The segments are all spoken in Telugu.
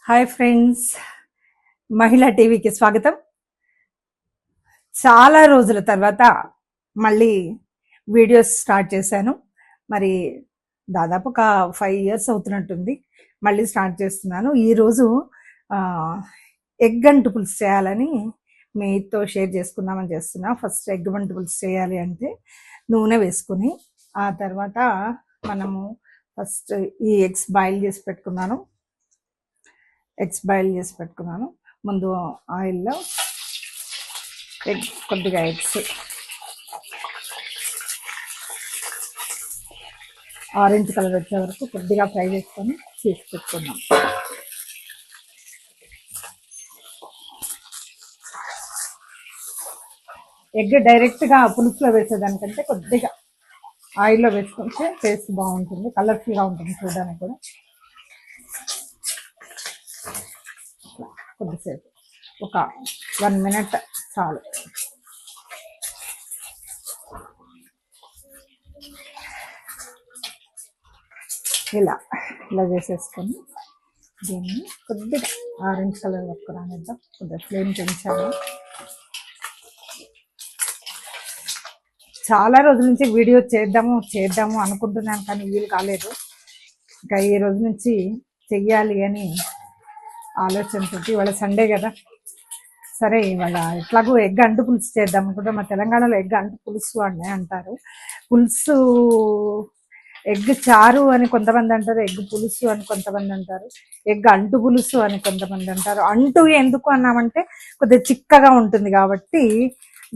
హాయ్ ఫ్రెండ్స్, మహిళా టీవీకి స్వాగతం. చాలా రోజుల తర్వాత మళ్ళీ వీడియోస్ స్టార్ట్ చేశాను. మరి దాదాపు ఒక 5 years అవుతున్నట్టుంది మళ్ళీ స్టార్ట్ చేస్తున్నాను. ఈరోజు ఎగ్ అంటు పులుసు చేయాలని మీతో షేర్ చేసుకుందామని చేస్తున్నా. ఫస్ట్ ఎగ్ అంటు పులుసు చేయాలి అంటే నూనె వేసుకుని, ఆ తర్వాత మనము ఫస్ట్ ఈ ఎగ్స్ బాయిల్ చేసి పెట్టుకున్నాను. ముందు ఆయిల్లో కొద్దిగా ఎగ్స్ ఆరెంజ్ కలర్ వచ్చే వరకు కొద్దిగా ఫ్రై చేసుకొని తీసి పెట్టుకున్నాం. ఎగ్ డైరెక్ట్గా పులుసులో వేసేదానికంటే కొద్దిగా ఆయిల్లో వేసుకుంటే టేస్ట్ బాగుంటుంది, కలర్ఫుల్గా ఉంటుంది చూడడానికి కూడా. కొద్దిసేపు ఒక 1 minute చాలు. ఇలా చేసేసుకొని దీన్ని కొద్దిగా ఆరెంజ్ కలర్ వరకు రానిద్దాం. కొద్దిగా ఫ్లేమ్ పెంచాము. చాలా రోజుల నుంచి వీడియో చేద్దాము అనుకుంటున్నాను, కానీ వీలు కాలేదు. ఇంకా ఈ రోజు నుంచి చెయ్యాలి అని ఆలోచనతో ఇవాళ సండే కదా, సరే ఇవాళ ఎట్లాగో ఎగ్ అంటు పులుసు చేద్దాం అనుకుంటే, మా తెలంగాణలో ఎగ్ అంటు పులుసు అని అంటారు. పులుసు ఎగ్ చారు అని కొంతమంది అంటారు, ఎగ్ పులుసు అని కొంతమంది అంటారు, ఎగ్ అంటు పులుసు అని కొంతమంది అంటారు. అంటు ఎందుకు అన్నామంటే కొద్దిగా చిక్కగా ఉంటుంది కాబట్టి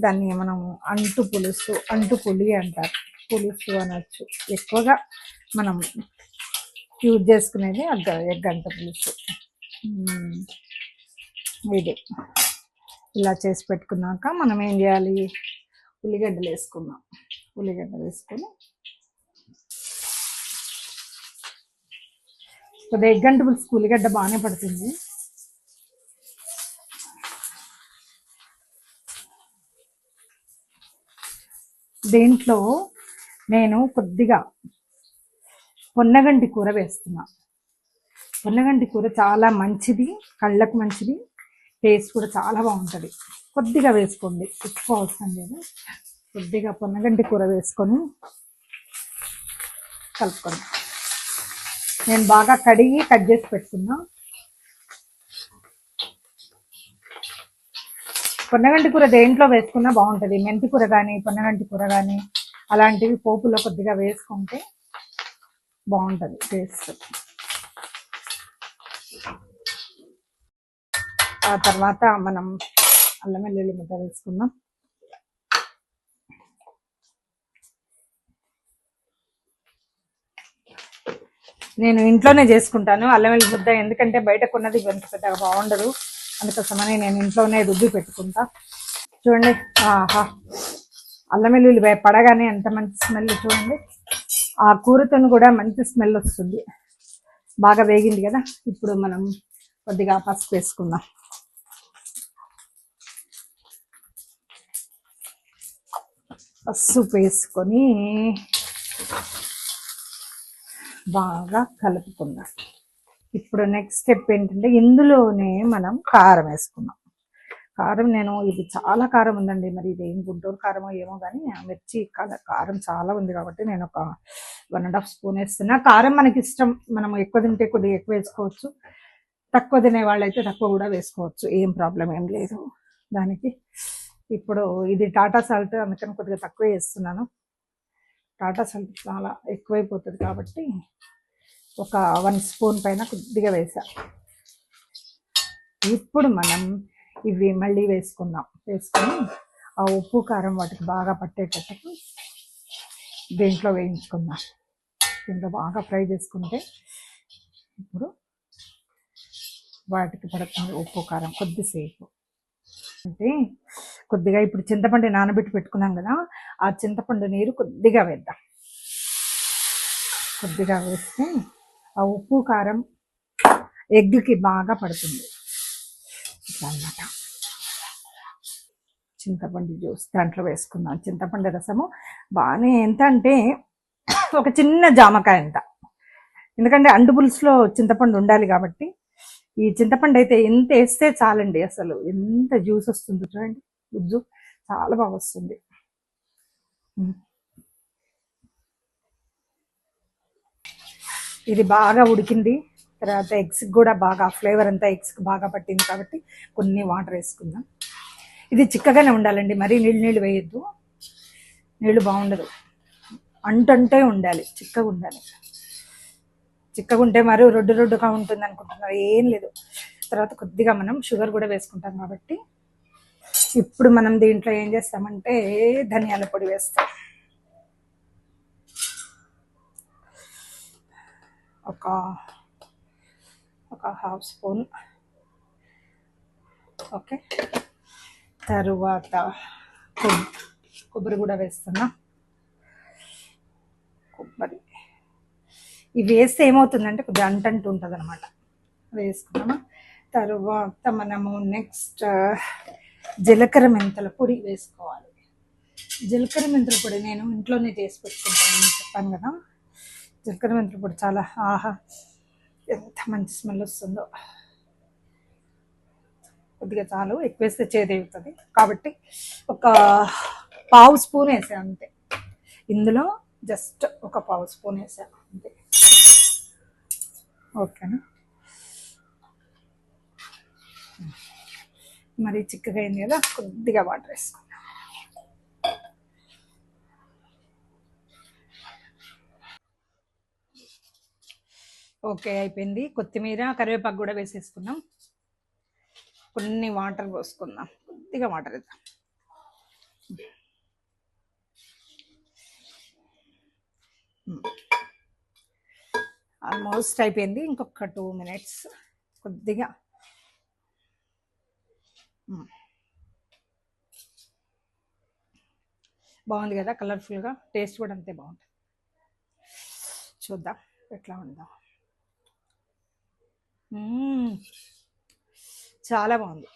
దాన్ని మనం అంటు పులుసు, అంటు పులి అంటారు, పులుసు అనొచ్చు. ఎక్కువగా మనం యూజ్ చేసుకునేది ఎగ్ అంటు పులుసు. ఇది ఇలా చేసి పెట్టుకున్నాక మనం ఏం చేయాలి, ఉల్లిగడ్డలు వేసుకుందాం. ఉల్లిగడ్డలు వేసుకొని కొద్దిగా ఎగ్ అంటు పులుసుకు ఉల్లిగడ్డ బాగానే పడుతుంది. దీంట్లో నేను కొద్దిగా పొన్నగంటి కూర వేస్తున్నా. పొన్నగంటి కూర చాలా మంచిది, కళ్ళకు మంచిది, టేస్ట్ కూడా చాలా బాగుంటుంది. కొద్దిగా వేసుకోండి, ఎక్కువ అవసరం లేదు. కొద్దిగా పొన్నగంటి కూర వేసుకొని కలుపుకోండి. నేను బాగా కడిగి కట్ చేసి పెట్టుకున్నా. పొన్నగంటి కూర దేంట్లో వేసుకున్నా బాగుంటుంది. మెంతి కూర కానీ పొన్నగంటి కూర కానీ అలాంటివి పోపులో కొద్దిగా వేసుకుంటే బాగుంటుంది టేస్ట్. ఆ తర్వాత మనం అల్లం వెల్లుల్లి ముద్ద వేసుకుందాం. నేను ఇంట్లోనే చేసుకుంటాను అల్లం వెల్లుల్లి ముద్ద, ఎందుకంటే బయట కొన్నది వెంట పెద్దగా బాగుండదు, అందుకోసమని నేను ఇంట్లోనే రుబ్బి పెట్టుకుంటా. చూడండి, ఆహా, అల్లం వెల్లుల్లి పడగానే ఎంత మంచి స్మెల్ చూడండి. ఆ కూరతో కూడా మంచి స్మెల్ వస్తుంది. బాగా వేగింది కదా. ఇప్పుడు మనం కొద్దిగా పసుపు వేసుకుందాం. పసుపు వేసుకొని బాగా కలుపుకుందాం. ఇప్పుడు నెక్స్ట్ స్టెప్ ఏంటంటే ఇందులోనే మనం కారం వేసుకున్నాం. కారం నేను ఇది చాలా కారం ఉందండి, మరి ఇది ఏం గుంటూరు కారమో ఏమో కానీ మిర్చి కారం చాలా ఉంది కాబట్టి నేను ఒక 1.5 స్పూన్ వేస్తున్నా. కారం మనకి ఇష్టం, మనం ఎక్కువ తింటే కొద్దిగా ఎక్కువ వేసుకోవచ్చు, తక్కువ తినే వాళ్ళైతే తక్కువ కూడా వేసుకోవచ్చు, ఏం ప్రాబ్లం ఏం లేదు దానికి. ఇప్పుడు ఇది టాటా సాల్ట్, అందుకని కొద్దిగా తక్కువ వేస్తున్నాను. టాటా సాల్ట్ చాలా ఎక్కువైపోతుంది కాబట్టి ఒక 1 స్పూన్ పైన కొద్దిగా వేసా. ఇప్పుడు మనం ఇవి మళ్ళీ వేసుకుందాం. వేసుకొని ఆ ఉప్పు కారం వాటికి బాగా పట్టేటట్టు దీంట్లో వేయించుకుందాం. దీంట్లో బాగా ఫ్రై చేసుకుంటే ఇప్పుడు వాటికి పడుతుంది ఉప్పు కారం కొద్దిసేపు. అంటే కొద్దిగా ఇప్పుడు చింతపండు నానబెట్టి పెట్టుకున్నాం కదా, ఆ చింతపండు నీరు కొద్దిగా వేద్దాం. కొద్దిగా వేస్తే ఆ ఉప్పు కారం ఎగ్కి బాగా పడుతుంది అన్నమాట. చింతపండు జ్యూస్ దాంట్లో వేసుకుందాం. చింతపండు రసము బాగానే ఎంత అంటే ఒక చిన్న జామకాయ ఎంత, ఎందుకంటే అండు పులుసులో చింతపండు ఉండాలి కాబట్టి ఈ చింతపండు అయితే ఎంత వేస్తే చాలండి, అసలు ఎంత జ్యూస్ వస్తుంది చూడండి, గుజ్జు చాలా బాగా వస్తుంది. ఇది బాగా ఉడికింది. తర్వాత ఎగ్స్ కూడా బాగా ఫ్లేవర్ అంతా ఎగ్స్కి బాగా పట్టింది కాబట్టి కొన్ని వాటర్ వేసుకుందాం. ఇది చిక్కగానే ఉండాలండి, మరీ నీళ్ళు నీళ్ళు వేయొద్దు, నీళ్ళు బాగుండదు, అంటంటే ఉండాలి, చిక్కగా ఉండాలి. చిక్కగా ఉంటే మరి రొడ్డు రొడ్డుగా ఉంటుంది అనుకుంటున్నారు, ఏం లేదు. తర్వాత కొద్దిగా మనం షుగర్ కూడా వేసుకుంటాం కాబట్టి ఇప్పుడు మనం దీంట్లో ఏం చేస్తామంటే ధనియాల పొడి వేస్తాం. ఒక హాఫ్ స్పూన్. ఓకే, తరువాత కొబ్బరి కూడా వేస్తున్నా. కొబ్బరి ఇవి వేస్తే ఏమవుతుందంటే కొద్దిగా అంటంటూ ఉంటుంది అనమాట. వేసుకున్నామా, తరువాత మనము నెక్స్ట్ జీలకర్ర మెంతుల పొడి వేసుకోవాలి. జీలకర్ర మెంతుల పొడి నేను ఇంట్లోనే చేసి పెట్టుకుంటాను, చెప్పాను కదా. జీలకర్ర మెంతుల పొడి చాలా ఆహా ఎంత మంచి స్మెల్ వస్తుందో. కొద్దిగా చాలు, ఎక్కువ వేస్తే చేదేవుతుంది కాబట్టి ఒక పావు స్పూన్ వేసాను అంతే. ఇందులో జస్ట్ ఒక పావు స్పూన్ వేసాను అంతే. ఓకేనా, మరి చిక్కగా అయింది కదా, కొద్దిగా వాటర్ వేసుకుందాం. ఓకే, అయిపోయింది. కొత్తిమీర కరివేపాకు కూడా వేసేసుకున్నాం. కొన్ని వాటర్ పోసుకుందాం, కొద్దిగా వాటర్ వేద్దాం. ఆల్మోస్ట్ అయిపోయింది, ఇంకొక 2 minutes కొద్దిగా. బాగుంది కదా, కలర్ఫుల్గా, టేస్ట్ కూడా అంతే బాగుంటుంది. చూద్దాం ఎట్లా ఉందా. చాలా బాగుంది.